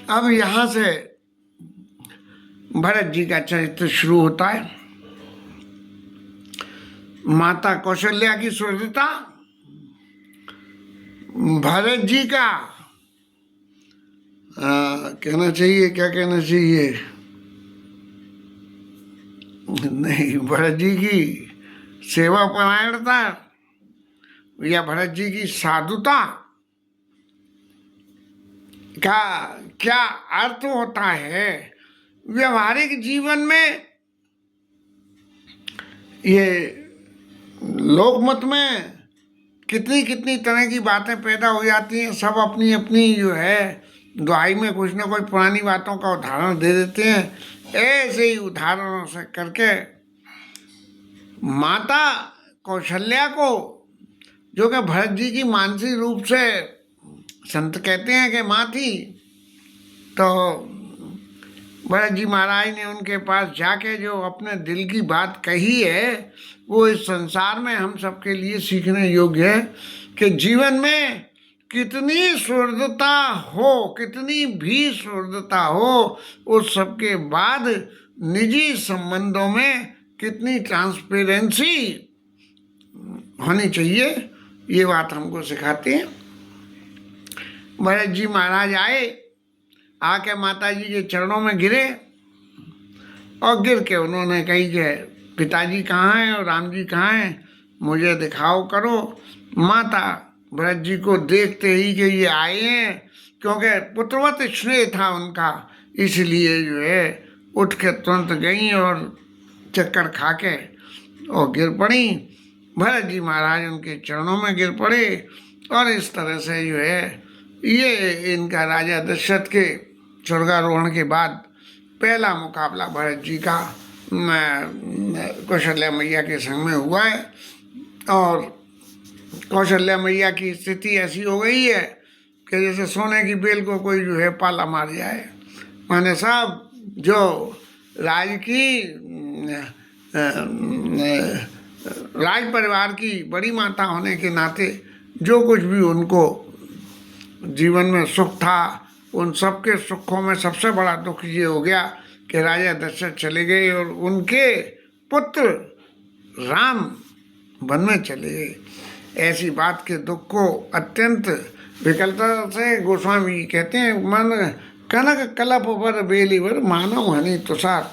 अब यहां से भरत जी का चरित्र शुरू होता है। माता कौशल्या की सुहृदता, भरत जी का कहना चाहिए, क्या कहना चाहिए, नहीं, भरत जी की सेवा परायणता या भरत जी की साधुता का क्या अर्थ होता है व्यवहारिक जीवन में। ये लोकमत में कितनी कितनी तरह की बातें पैदा हो जाती हैं। सब अपनी अपनी जो है दुहाई में कुछ ना कुछ पुरानी बातों का उदाहरण दे देते हैं। ऐसे ही उदाहरणों से करके माता कौशल्या को, जो कि भरत जी की मानसिक रूप से संत कहते हैं कि माँ थी, तो भरत जी महाराज ने उनके पास जाके जो अपने दिल की बात कही है वो इस संसार में हम सबके लिए सीखने योग्य है कि जीवन में कितनी सुहृदता हो, कितनी भी सुहृदता हो, उस सबके बाद निजी संबंधों में कितनी ट्रांसपेरेंसी होनी चाहिए, ये बात हमको सिखाते हैं। भरत जी महाराज आए, आके माता जी के चरणों में गिरे और गिर के उन्होंने कही कि पिताजी कहाँ हैं और राम जी कहाँ हैं, मुझे दिखाओ करो। माता भरत जी को देखते ही कि ये आए हैं, क्योंकि पुत्रवत स्नेह था उनका, इसलिए जो है उठ के तुरंत गई और चक्कर खा के और गिर पड़ी। भरत जी महाराज उनके चरणों में गिर पड़े और इस तरह से जो है ये इनका राजा दशरथ के स्वर्गारोहण के बाद पहला मुकाबला भरत जी का कौशल्या मैया के संग में हुआ है। और कौशल्या मैया की स्थिति ऐसी हो गई है कि जैसे सोने की बेल को कोई जो है पाला मार जाए। माने साहब जो राज परिवार की बड़ी माता होने के नाते जो कुछ भी उनको जीवन में सुख था, उन सबके सुखों में सबसे बड़ा दुख ये हो गया कि राजा दशरथ चले गए और उनके पुत्र राम वन में चले गए। ऐसी बात के दुख को अत्यंत विकलता से गोस्वामी कहते हैं, मन कनक कलप पर बेलीवर मानव हनी तुषार।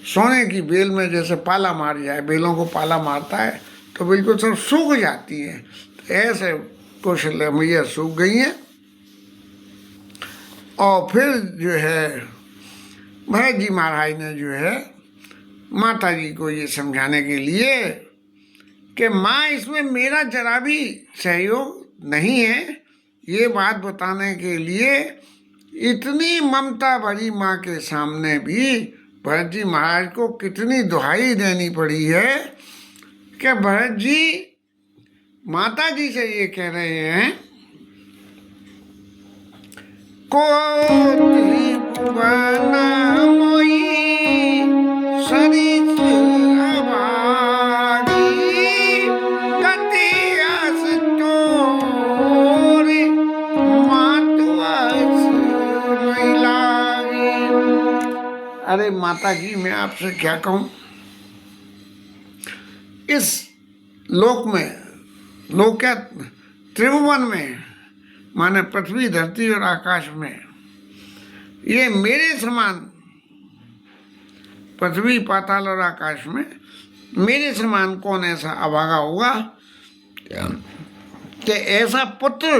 सोने की बेल में जैसे पाला मार जाए, बेलों को पाला मारता है तो बिल्कुल सब सूख जाती है, तो ऐसे कौशल्या मैया सूख गई हैं। और फिर जो है भरत जी महाराज ने जो है माता जी को ये समझाने के लिए कि माँ इसमें मेरा जरा भी सहयोग नहीं है, ये बात बताने के लिए इतनी ममता भरी माँ के सामने भी भरत जी महाराज को कितनी दुहाई देनी पड़ी है कि भरत जी माता जी से ये कह रहे हैं, कोटि भुवन मोई सरिस अभागी, गति अस तोर मातु अस नहीं लागी। अरे माता जी, मैं आपसे क्या कहूँ, इस लोक में लोग क्या त्रिभुवन में, माने पृथ्वी धरती और आकाश में, ये मेरे समान, पृथ्वी पाताल और आकाश में मेरे समान कौन ऐसा अभागा होगा कि ऐसा पुत्र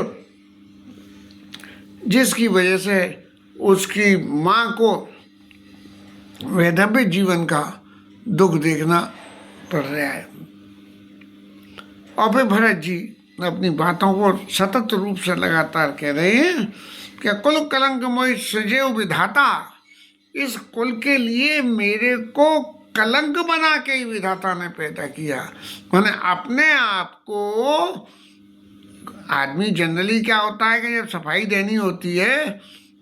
जिसकी वजह से उसकी माँ को वैधव्य जीवन का दुख देखना पड़ रहा है। और फिर भरत जी अपनी बातों को सतत रूप से लगातार कह रहे हैं कि कुल कलंक मोहि सृजयो विधाता, इस कुल के लिए मेरे को कलंक बना के ही विधाता ने पैदा किया। मैंने अपने आप को, आदमी जनरली क्या होता है कि जब सफाई देनी होती है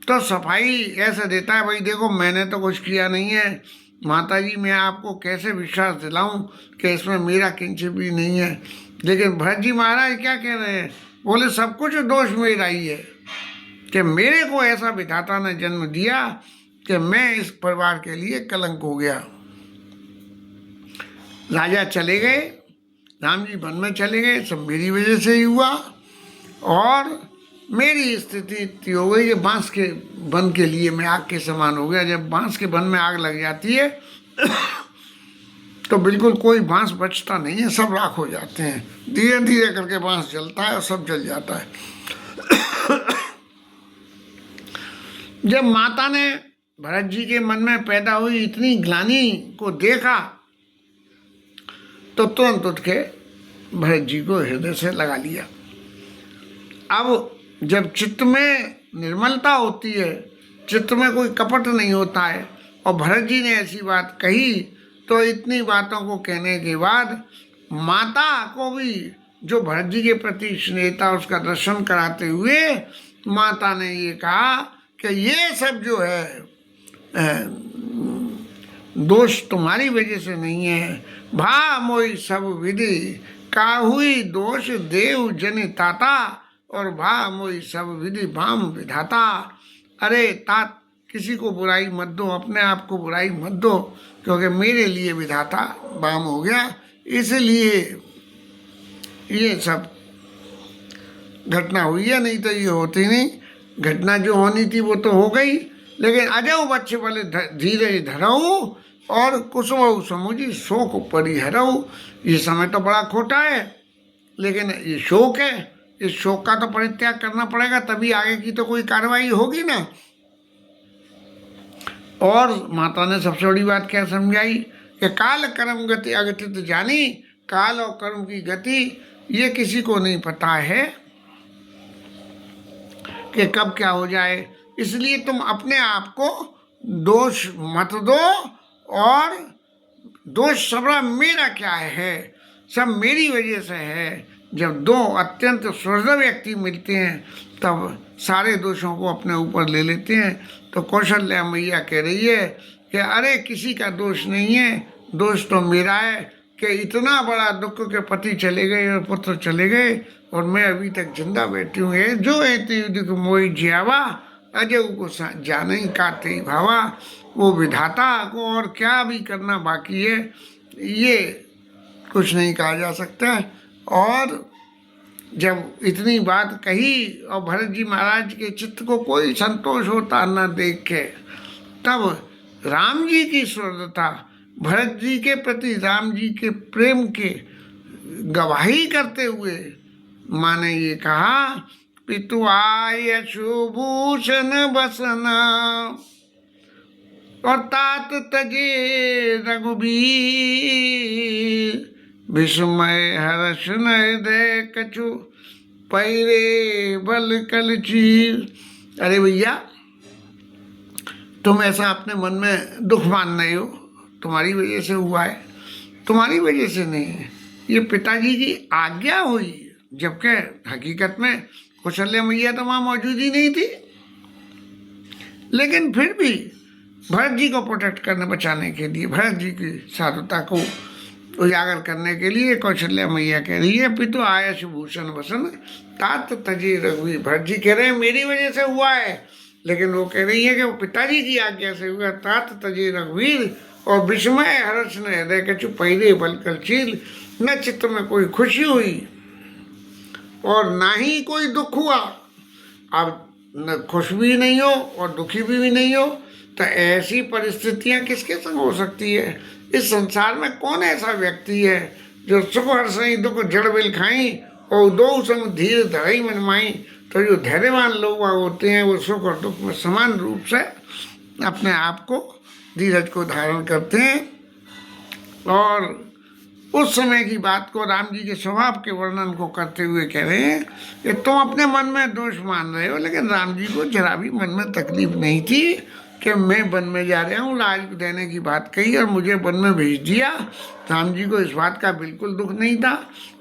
तो सफाई ऐसे देता है, भाई देखो मैंने तो कुछ किया नहीं है, माता जी मैं आपको कैसे विश्वास दिलाऊं कि इसमें मेरा किंचित भी नहीं है। लेकिन भरत जी महाराज क्या कह रहे हैं, बोले सब कुछ दोष मेरा ही है कि मेरे को ऐसा विधाता ने जन्म दिया कि मैं इस परिवार के लिए कलंक हो गया। राजा चले गए, राम जी वन में चले गए, सब मेरी वजह से ही हुआ और मेरी स्थिति इतनी हो गई कि बांस के वन के लिए मैं आग के समान हो गया। जब बांस के वन में आग लग जाती है तो बिल्कुल कोई बांस बचता नहीं है, सब राख हो जाते हैं। धीरे धीरे करके बांस जलता है और सब जल जाता है। जब माता ने भरत जी के मन में पैदा हुई इतनी ग्लानि को देखा तो तुरंत उठ के भरत जी को हृदय से लगा लिया। अब जब चित्त में निर्मलता होती है, चित्त में कोई कपट नहीं होता है, और भरत जी ने ऐसी बात कही तो इतनी बातों को कहने के बाद माता को भी जो भरत जी के प्रति स्नेह था उसका दर्शन कराते हुए माता ने ये कहा कि ये सब जो है दोष तुम्हारी वजह से नहीं है। भा मोई सब विधि काहुई दोष देव जनि ताता, और भा मोई सब विधि भाम विधाता। अरे तात किसी को बुराई मत दो, अपने आप को बुराई मत दो, क्योंकि मेरे लिए विधाता बाम हो गया, इसलिए ये सब घटना हुई है, नहीं तो ये होती नहीं। घटना जो होनी थी वो तो हो गई, लेकिन अजऊ बच्चे वाले धीरे धरऊ और कुसुमऊ समुझी शोक परिहरऊ। ये समय तो बड़ा खोटा है, लेकिन ये शोक है, इस शोक का तो परित्याग करना पड़ेगा, तभी आगे की तो कोई कार्रवाई होगी ना। और माता ने सबसे बड़ी बात क्या समझाई कि काल कर्म गति अगतित जानी, काल और कर्म की गति ये किसी को नहीं पता है कि कब क्या हो जाए, इसलिए तुम अपने आप को दोष मत दो, और दोष सब मेरा क्या है, सब मेरी वजह से है। जब दो अत्यंत सुहृद व्यक्ति मिलते हैं तब सारे दोषों को अपने ऊपर ले लेते हैं। तो कौशल्या मैया कह रही है कि अरे किसी का दोष नहीं है, दोष तो मेरा है कि इतना बड़ा दुख के पति चले गए और पुत्र चले गए और मैं अभी तक जिंदा बैठी हूँ। ये जो है दुख मोहि जियावा, अजय को जाने ही काटे ही भावा। वो विधाता को और क्या भी करना बाकी है ये कुछ नहीं कहा जा सकता। और जब इतनी बात कही और भरत जी महाराज के चित्त को कोई संतोष होता न देख के, तब राम जी की सुहृदता, भरत जी के प्रति राम जी के प्रेम के गवाही करते हुए माँ ने ये कहा, पितु आय शुभूषण बसना और तात तजे रघुबीर, विस्मय हर्ष हृदय कछु पैरे बल कल चीर। अरे भैया तुम ऐसा अपने मन में दुख मान रहे हो, तुम्हारी वजह से हुआ है, तुम्हारी वजह से नहीं है, ये पिताजी की आज्ञा हुई। जबकि हकीकत में कौशल्या मैया तो वहाँ मौजूद ही नहीं थी, लेकिन फिर भी भरत जी को प्रोटेक्ट करने बचाने के लिए, भरत जी की साधुता को उजागर करने के लिए कौशल्या मैया कह रही है, पितु आयश भूषण वसन तात तजे रघुवीर। भरत जी कह रहे हैं मेरी वजह से हुआ है, लेकिन वो कह रही है कि वो पिताजी की आज्ञा से हुआ। तात तजे रघुवीर और विस्मय हर्ष न हृदय कछु पहले बलकर चील, न चित्त में कोई खुशी हुई और ना ही कोई दुख हुआ। अब न खुश भी नहीं हो और दुखी भी नहीं हो, तो ऐसी परिस्थितियां किसके संग हो सकती है? इस संसार में कौन ऐसा व्यक्ति है जो सुख हर्ष ही दुख जड़ बिल खाई और दो संग धीर धरई मन माई। तो जो धैर्यवान लोग होते हैं वो सुख और दुख में समान रूप से अपने आप को, धीरज को धारण करते हैं। और उस समय की बात को राम जी के स्वभाव के वर्णन को करते हुए कह रहे हैं कि तुम अपने मन में दोष मान रहे हो, लेकिन राम जी को जरा भी मन में तकलीफ नहीं थी कि मैं वन में जा रहा हूँ, राज देने की बात कही और मुझे वन में भेज दिया। राम जी को इस बात का बिल्कुल दुख नहीं था।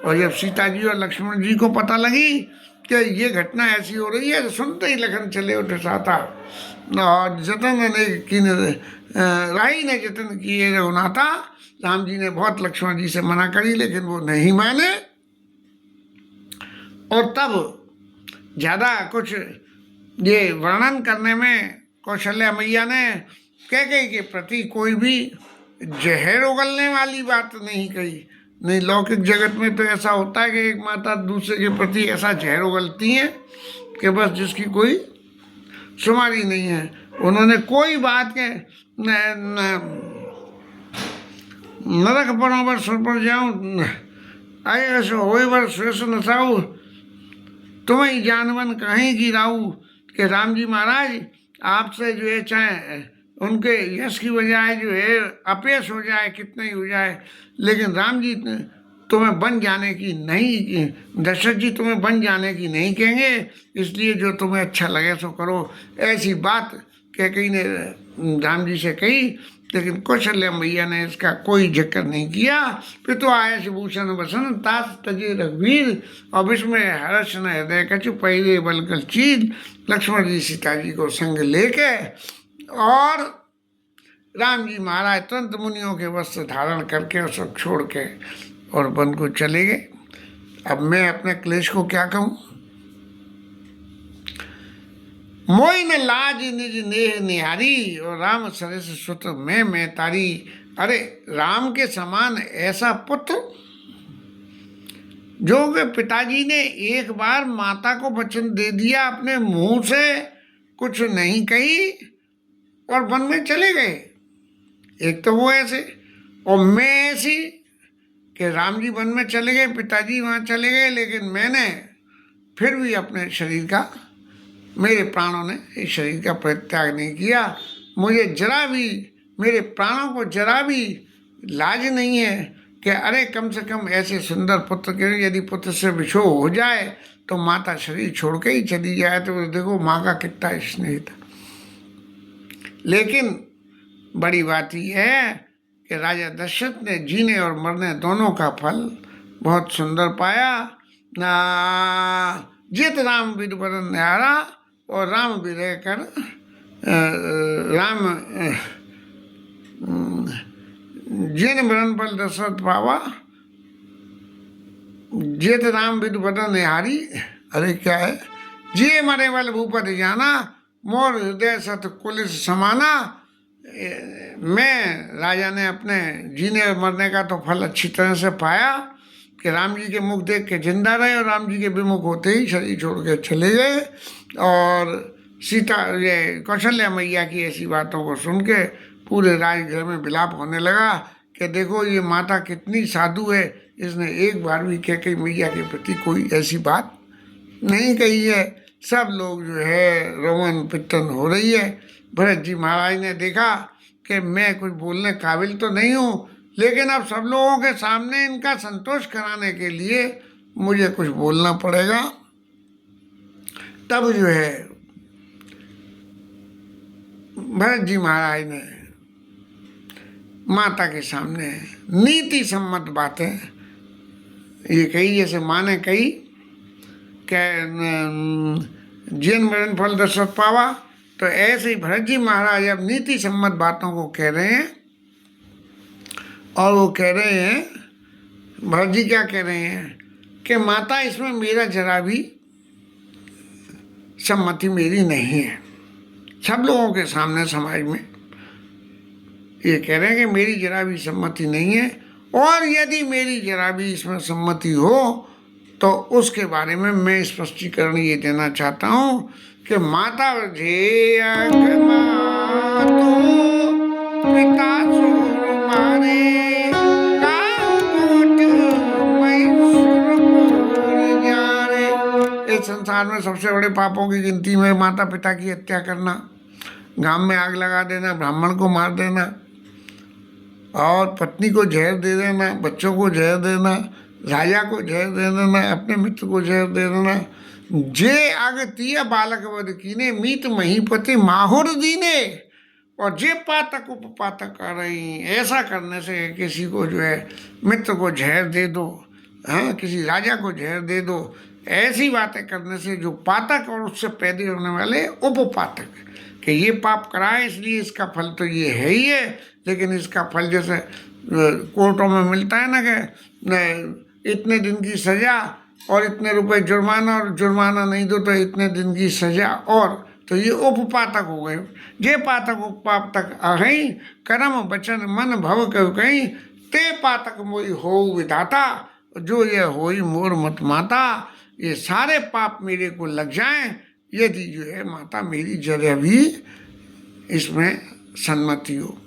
और जब सीता जी और लक्ष्मण जी को पता लगी कि ये घटना ऐसी हो रही है, तो सुनते ही लखन चले उठे साता। और जतन ने की राही ने जतन किए रघुनाथा। राम जी ने बहुत लक्ष्मण जी से मना करी, लेकिन वो नहीं माने। और तब ज़्यादा कुछ ये वर्णन करने में कौशल्या मैया ने कैकेयी के प्रति कोई भी जहर उगलने वाली बात नहीं कही। नहीं, लौकिक जगत में तो ऐसा होता है कि एक माता दूसरे के प्रति ऐसा जहर उगलती है कि बस जिसकी कोई शुमारी नहीं है। उन्होंने कोई बात के नरक पर सुर पर जाऊँ आए ऐसो हो बर सुरेश नसाऊ, तुम्हें जानवन कहीं गिराऊ। कि राम जी महाराज आपसे जो है चाहे उनके यश की बजाय जो है अपयश हो जाए, कितना ही हो जाए, लेकिन राम जी तुम्हें बन जाने की नहीं, दशरथ जी तुम्हें बन जाने की नहीं कहेंगे, इसलिए जो तुम्हें अच्छा लगे सो करो। ऐसी बात कैकेयी ने राम जी से कही, लेकिन कौशल्या मैया ने इसका कोई जिक्र नहीं किया। फिर तो आयस भूषण बसन तास तजे रघुवीर, और विस्मय हर्ष न हृदय कछु पहले बलकल चीज। लक्ष्मण जी सीता जी को संग लेके और राम जी महाराज तुरंत मुनियों के वस्त्र धारण करके और सब छोड़ के और वन को चले गए। अब मैं अपने क्लेश को क्या कहूँ? मोई न लाज निज नेह निहारी, और राम सरस सुत मैं तारी। अरे राम के समान ऐसा पुत्र जो कि पिताजी ने एक बार माता को वचन दे दिया, अपने मुंह से कुछ नहीं कही और वन में चले गए। एक तो वो ऐसे, और मैं ऐसी कि राम जी वन में चले गए, पिताजी वहाँ चले गए, लेकिन मैंने फिर भी अपने शरीर का, मेरे प्राणों ने इस शरीर का परित्याग नहीं किया। मुझे जरा भी, मेरे प्राणों को जरा भी लाज नहीं है कि अरे कम से कम ऐसे सुंदर पुत्र के, यदि पुत्र से विछोह हो जाए तो माता शरीर छोड़ के ही चली जाए, तो देखो माँ का कितना स्नेह था। लेकिन बड़ी बात यह है कि राजा दशरथ ने जीने और मरने दोनों का फल बहुत सुंदर पाया। जित राम बिन बरन न्यारा, और राम विरह कर राम जिन बरन फल दशरथ पावा, जित राम बिन बरन निहारी। अरे क्या है? जिए मरे वाले भूपत जाना, मोर हृदय सत कुलिस समाना। मैं राजा ने अपने जीने और मरने का तो फल अच्छी तरह से पाया कि राम जी के मुख देख के जिंदा रहे, और राम जी के विमुख होते ही शरीर छोड़ के चले गए। और सीता, ये कौशल्या मैया की ऐसी बातों को सुन के पूरे राजघर में विलाप होने लगा कि देखो ये माता कितनी साधु है, इसने एक बार भी कैकेयी मैया के प्रति कोई ऐसी बात नहीं कही है। सब लोग जो है रोमन पित्तन हो रही है। भरत जी महाराज ने देखा कि मैं कुछ बोलने काबिल तो नहीं हूँ, लेकिन अब सब लोगों के सामने इनका संतोष कराने के लिए मुझे कुछ बोलना पड़ेगा। तब जो है भरत जी महाराज ने माता के सामने नीति सम्मत बातें ये कही, जैसे माँ ने कही कि जिन मरण फल दशरथ पावा, तो ऐसे ही भरत जी महाराज अब नीति सम्मत बातों को कह रहे हैं। और वो कह रहे हैं, भरत जी क्या कह रहे हैं कि माता इसमें मेरा जरा भी सम्मति मेरी नहीं है। सब लोगों के सामने समाज में ये कह रहे हैं कि मेरी जरा भी सम्मति नहीं है, और यदि मेरी जरा भी इसमें सम्मति हो तो उसके बारे में मैं स्पष्टीकरण ये देना चाहता हूँ कि माता जे अगमातो पिता सुर मारे इस संसार में सबसे बड़े पापों की गिनती में माता पिता की हत्या करना, गांव में आग लगा देना, ब्राह्मण को मार देना और पत्नी को जहर दे देना, बच्चों को जहर देना, राजा को जहर दे देना, अपने मित्र को जहर दे देना। जे आगतीय बालक वध कीने मीत महीपति माहुर दीने, और जे पातक उपपातक कर रही, ऐसा करने से किसी को जो है मित्र को जहर दे दो, हाँ किसी राजा को जहर दे दो, ऐसी बातें करने से जो पातक और उससे पैदा होने वाले उपपातक कि ये पाप कराए इसलिए इसका फल तो ये है ही है, लेकिन इसका फल जैसे कोर्टों में मिलता है ना कि इतने दिन की सज़ा और इतने रुपए जुर्माना, और जुर्माना नहीं दो तो इतने दिन की सज़ा, और तो ये उपपातक हो गए। जे पातक उपपातक अहई कर्म वचन मन भव कह कहीं ते पातक मोई हो विधाता, जो ये होई मोर मत माता। ये सारे पाप मेरे को लग जाएं यदि जो है माता मेरी जरा भी इसमें सम्मति हो।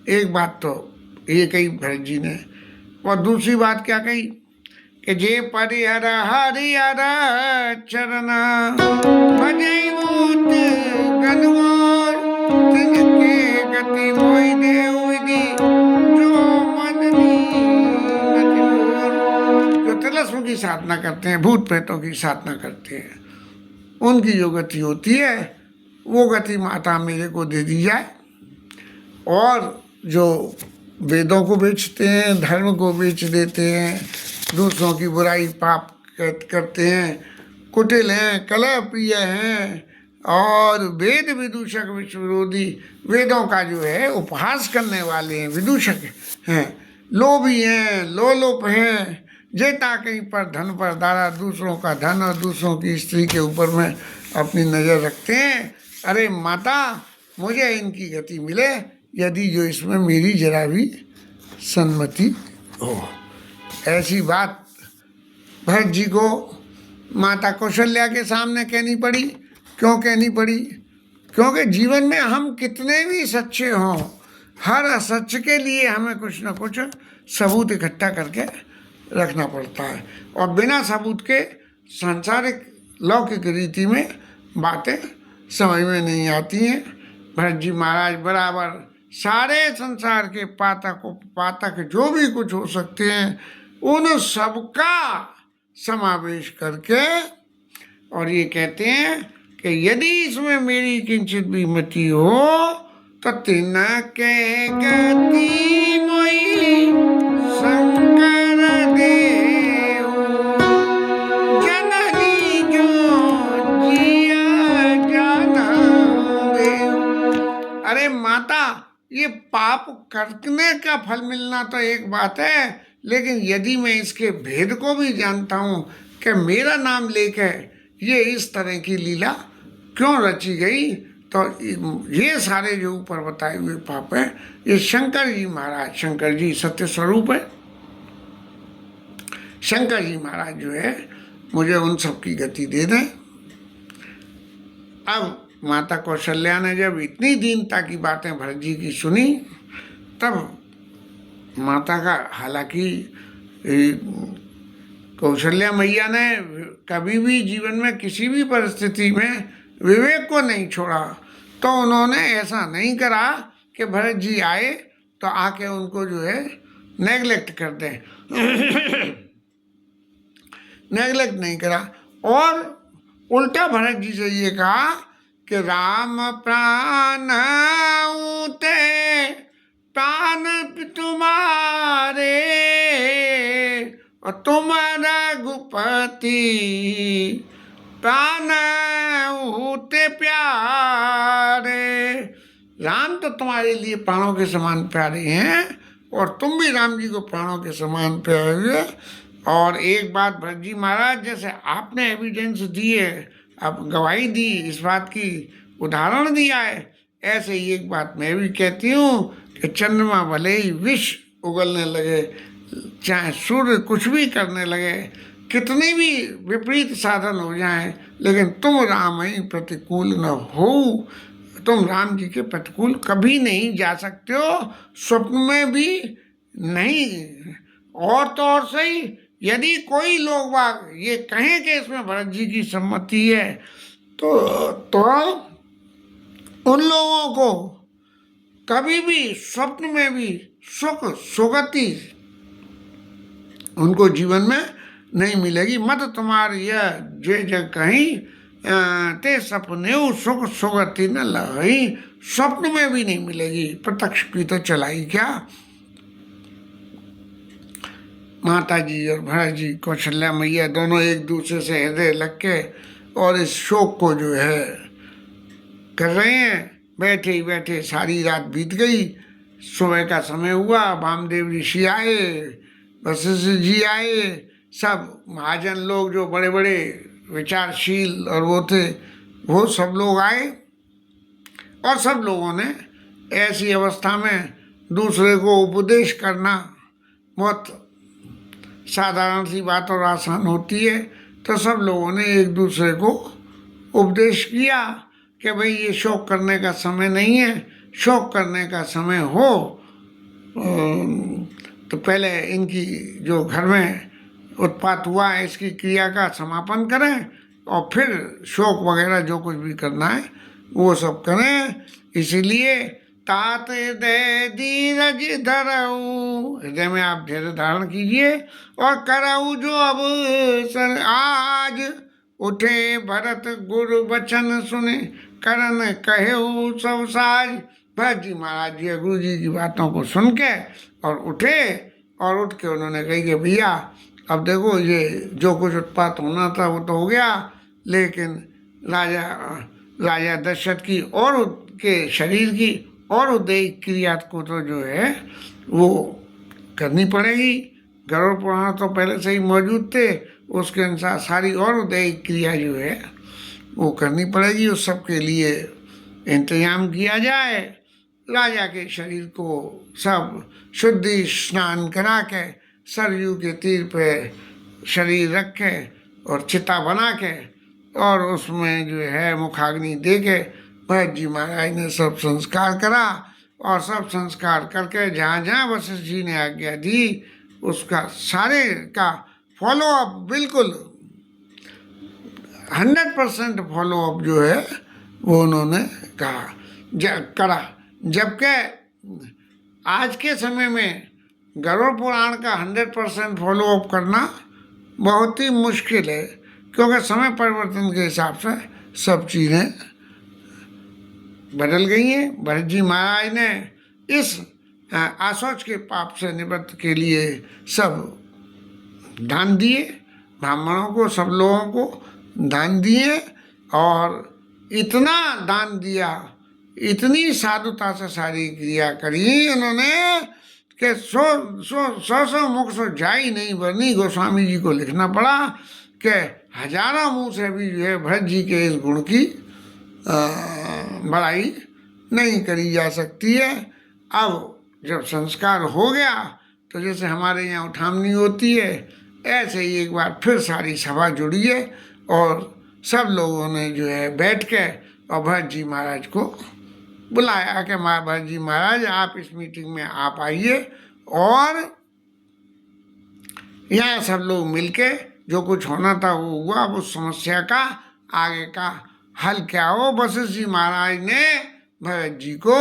एक बात तो ये कही भरत जी ने, और दूसरी बात क्या कही कि जे परिहर हरिहर चरना भजई मूत गनमोर तिनके गति मोहि देव विधि जो मननी गति मोर। जो तिलस्म की साधना करते हैं, भूत प्रेतों की साधना करते हैं, उनकी जो गति होती है वो गति माता मेरे को दे दी जाए। और जो वेदों को बेचते हैं, धर्म को बेच देते हैं, दूसरों की बुराई पाप करते हैं, कुटिल हैं, कलह प्रिय हैं और वेद विदूषक विश्व विरोधी, वेदों का जो है उपहास करने वाले हैं, विदूषक हैं, लोभी हैं, लोलुप हैं, जेता कहीं पर धन पर दारा, दूसरों का धन और दूसरों की स्त्री के ऊपर में अपनी नज़र रखते हैं। अरे माता मुझे इनकी गति मिले यदि जो इसमें मेरी जरा भी सम्मति हो। ऐसी बात भरत जी को माता कौशल्या के सामने कहनी पड़ी। क्यों कहनी पड़ी? क्योंकि जीवन में हम कितने भी सच्चे हों, हर असच के लिए हमें कुछ न कुछ सबूत इकट्ठा करके रखना पड़ता है, और बिना सबूत के सांसारिक लौकिक रीति में बातें समझ में नहीं आती हैं। भरत जी महाराज बराबर सारे संसार के पातक उपपातक जो भी कुछ हो सकते हैं उन सबका समावेश करके और ये कहते हैं कि यदि इसमें मेरी किंचित भी मति हो तो तिनके गति मोई शंकर देव जननी जो जिया जाना देव। अरे माता, ये पाप करने का फल मिलना तो एक बात है, लेकिन यदि मैं इसके भेद को भी जानता हूँ कि मेरा नाम लेकर ये इस तरह की लीला क्यों रची गई, तो ये सारे जो ऊपर बताए हुए पाप हैं ये शंकर जी महाराज, शंकर जी सत्य स्वरूप है, शंकर जी महाराज जो है मुझे उन सब की गति दे दें। अब माता कौशल्या ने जब इतनी दीनता की बातें भरत जी की सुनी, तब माता का, हालांकि कौशल्या मैया ने कभी भी जीवन में किसी भी परिस्थिति में विवेक को नहीं छोड़ा, तो उन्होंने ऐसा नहीं करा कि भरत जी आए तो आके उनको जो है नेगलेक्ट कर दें नेगलेक्ट नहीं करा, और उल्टा भरत जी से ये कहा कि राम प्राण ऊते प्राण तुम्हारे और तुम्हारा गुपति प्राण ऊते प्यारे। राम तो तुम्हारे लिए प्राणों के समान प्यारे हैं और तुम भी राम जी को प्राणों के समान प्यारे। और एक बात भरत जी महाराज, जैसे आपने एविडेंस दी है, आप गवाही दी, इस बात की उदाहरण दिया है, ऐसे ही एक बात मैं भी कहती हूँ कि चंद्रमा भले ही विष उगलने लगे, चाहे सूर्य कुछ भी करने लगे, कितने भी विपरीत साधन हो जाएं, लेकिन तुम राम ही प्रतिकूल न हो। तुम राम जी के प्रतिकूल कभी नहीं जा सकते हो, स्वप्न में भी नहीं। और तो और सही, यदि कोई लोग बाग ये कहें कि इसमें भरत जी की सम्मति है, तो उन लोगों को कभी भी स्वप्न में भी सुख सुगति उनको जीवन में नहीं मिलेगी। मत तुम्हारी यह जे जग कहीं ते सपने सुख सुगति न लही। स्वप्न में भी नहीं मिलेगी, प्रत्यक्ष की तो चलाई क्या। माता जी और भरत जी, कौशल्या मैया दोनों एक दूसरे से हृदय लग के और इस शोक को जो है कर रहे हैं। बैठे ही बैठे सारी रात बीत गई। सुबह का समय हुआ, वामदेव ऋषि आए, वशिष्ठ जी आए, सब महाजन लोग जो बड़े बड़े विचारशील और वो थे, वो सब लोग आए। और सब लोगों ने ऐसी अवस्था में दूसरे को उपदेश करना बहुत साधारण सी बात और आसान होती है। तो सब लोगों ने एक दूसरे को उपदेश किया कि भाई ये शोक करने का समय नहीं है। शोक करने का समय हो तो पहले इनकी जो घर में उत्पात हुआ है इसकी क्रिया का समापन करें, और फिर शोक वगैरह जो कुछ भी करना है वो सब करें। इसीलिए तात हृदय धीरज धरऊ, हृदय में आप धैर्य धारण कीजिए। और करऊ जो अब सर आज, उठे भरत गुरु वचन सुने, करन कहेऊ सब साज। भरत जी महाराज जी गुरु जी की बातों को सुन के और उठे, और उठ के उन्होंने कही कि भैया अब देखो ये जो कुछ उत्पात होना था वो तो हो गया, लेकिन राजा दशरथ की और उनके शरीर की और उदैहिक क्रिया को तो जो है वो करनी पड़ेगी। गरुड़ पुराण तो पहले से ही मौजूद थे, उसके अनुसार सारी और उदैहिक क्रिया जो है वो करनी पड़ेगी। उस सब के लिए इंतजाम किया जाए। राजा के शरीर को सब शुद्धि स्नान करा के सरयू के तीर पे शरीर रख के और चिता बना के और उसमें जो है मुखाग्नि दे के भरत जी महाराज ने सब संस्कार करा। और सब संस्कार करके जहाँ जहाँ वशिष्ठ जी ने आज्ञा दी उसका सारे का फॉलोअप बिल्कुल 100% फॉलोअप जो है वो उन्होंने करा। जबकि आज के समय में गरुड़ पुराण का 100% फॉलोअप करना बहुत ही मुश्किल है, क्योंकि समय परिवर्तन के हिसाब से सब चीज़ें बदल गई हैं। भरत जी महाराज ने इस आशोच के पाप से निवृत्त के लिए सब दान दिए, ब्राह्मणों को सब लोगों को दान दिए, और इतना दान दिया, इतनी साधुता से सारी क्रिया करी उन्होंने कि सौ मुख सो जाई नहीं बनी। गोस्वामी जी को लिखना पड़ा कि हजारों मुँह से भी जो है भरत जी के इस गुण की बड़ाई नहीं करी जा सकती है। अब जब संस्कार हो गया तो जैसे हमारे यहाँ उठामनी होती है, ऐसे ही एक बार फिर सारी सभा जुड़ी है और सब लोगों ने जो है बैठ के और भरत जी महाराज को बुलाया कि भरत जी महाराज आप इस मीटिंग में आप आइए, और यहाँ सब लोग मिलके जो कुछ होना था वो हुआ। अब उस समस्या का आगे का हल क्या हो। वशिष्ठ जी महाराज ने भरत जी को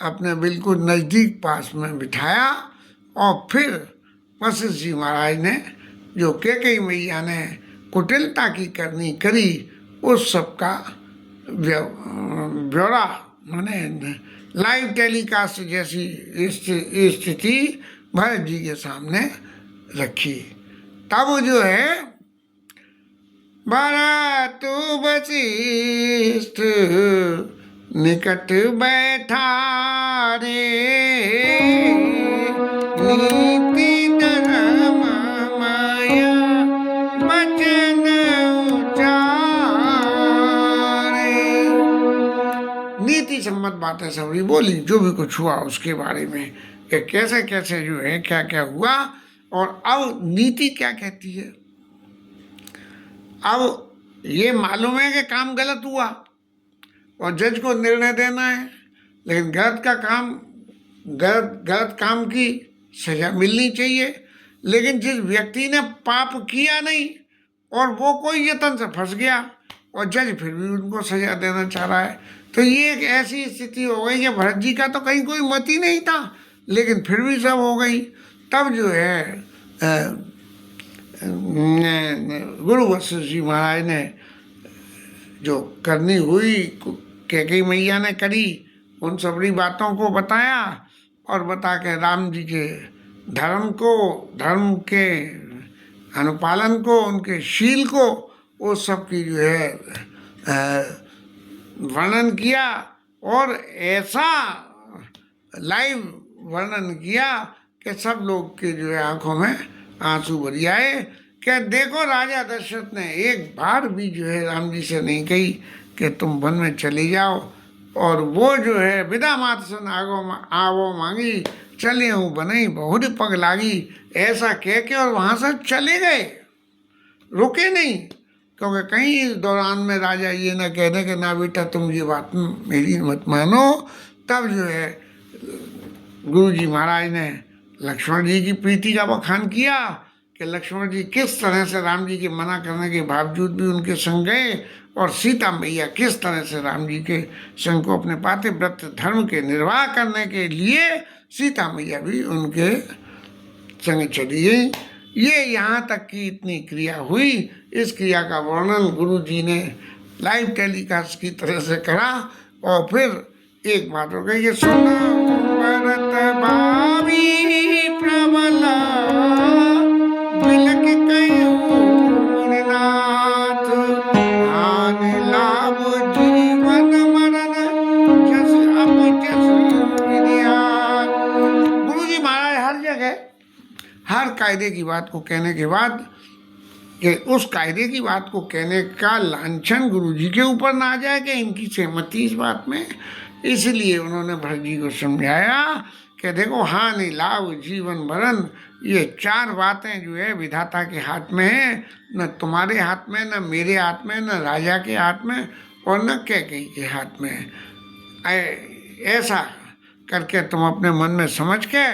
अपने बिल्कुल नज़दीक पास में बिठाया, और फिर वशिष्ठ जी महाराज ने जो कैकेयी मैया ने कुटिलता की करनी करी उस सब का ब्यौरा मैंने लाइव टेलीकास्ट जैसी स्थिति भरत जी के सामने रखी। तब जो है भरत वशिष्ठ निकट बैठा रे, नीति धर्म माया वचन उचारे। नीति सम्मत बातें सभी बोली, जो भी कुछ हुआ उसके बारे में कि कैसे कैसे जो है क्या क्या हुआ, और अब नीति क्या कहती है। अब ये मालूम है कि काम गलत हुआ और जज को निर्णय देना है, लेकिन गलत काम की सजा मिलनी चाहिए। लेकिन जिस व्यक्ति ने पाप किया नहीं और वो कोई यतन से फंस गया और जज फिर भी उनको सजा देना चाह रहा है, तो ये एक ऐसी स्थिति हो गई कि भरत जी का तो कहीं कोई मत ही नहीं था, लेकिन फिर भी सब हो गई। तब जो है गुरु वशिष्ठ जी महाराज ने जो करनी हुई कैकेयी मैया ने करी, उन सबरी बातों को बताया और बता के राम जी के धर्म के अनुपालन को, उनके शील को, वो सब की जो है वर्णन किया और ऐसा लाइव वर्णन किया कि सब लोग के जो है आंखों में आंसू भर आए। कि देखो राजा दशरथ ने एक बार भी जो है राम जी से नहीं कही कि तुम वन में चले जाओ, और वो जो है विदा मात सन आवो मांगी चले हूँ बनई बहुत पग लागी, ऐसा कह के और वहाँ से चले गए, रुके नहीं। क्योंकि कहीं इस दौरान में राजा ये ना कह दे कि ना बेटा तुम ये बात मेरी मत मानो। तब जो है गुरु जी महाराज ने लक्ष्मण जी की प्रीति का बखान किया कि लक्ष्मण जी किस तरह से राम जी के मना करने के बावजूद भी उनके संग गए, और सीता मैया किस तरह से राम जी के संग को अपने पातिव्रत धर्म के निर्वाह करने के लिए सीता मैया भी उनके संग चली गई। ये यहाँ तक की इतनी क्रिया हुई। इस क्रिया का वर्णन गुरु जी ने लाइव टेलीकास्ट की तरह से करा। और फिर एक बात हो गई, ये सुनो भरत भावी प्रबला बिलक कयूर नाथ, आन लाभ जीवन मरण जस अपजस विद्यात। गुरु जी महाराज हर जगह हर कायदे की बात को कहने के बाद कि उस कायदे की बात को कहने का लांछन गुरु जी के ऊपर ना आ जाए कि इनकी सहमति इस बात में, इसलिए उन्होंने भरत जी को समझाया कि देखो हानि लाभ जीवन मरण, ये चार बातें जो है विधाता के हाथ में है, न तुम्हारे हाथ में, न मेरे हाथ में, न राजा के हाथ में, और न कैकेयी के हाथ में। ऐसा करके तुम अपने मन में समझ के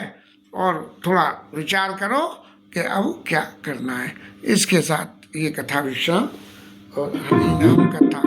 और थोड़ा विचार करो कि अब क्या करना है। इसके साथ ये कथा विश्राम और हरि नाम कथा।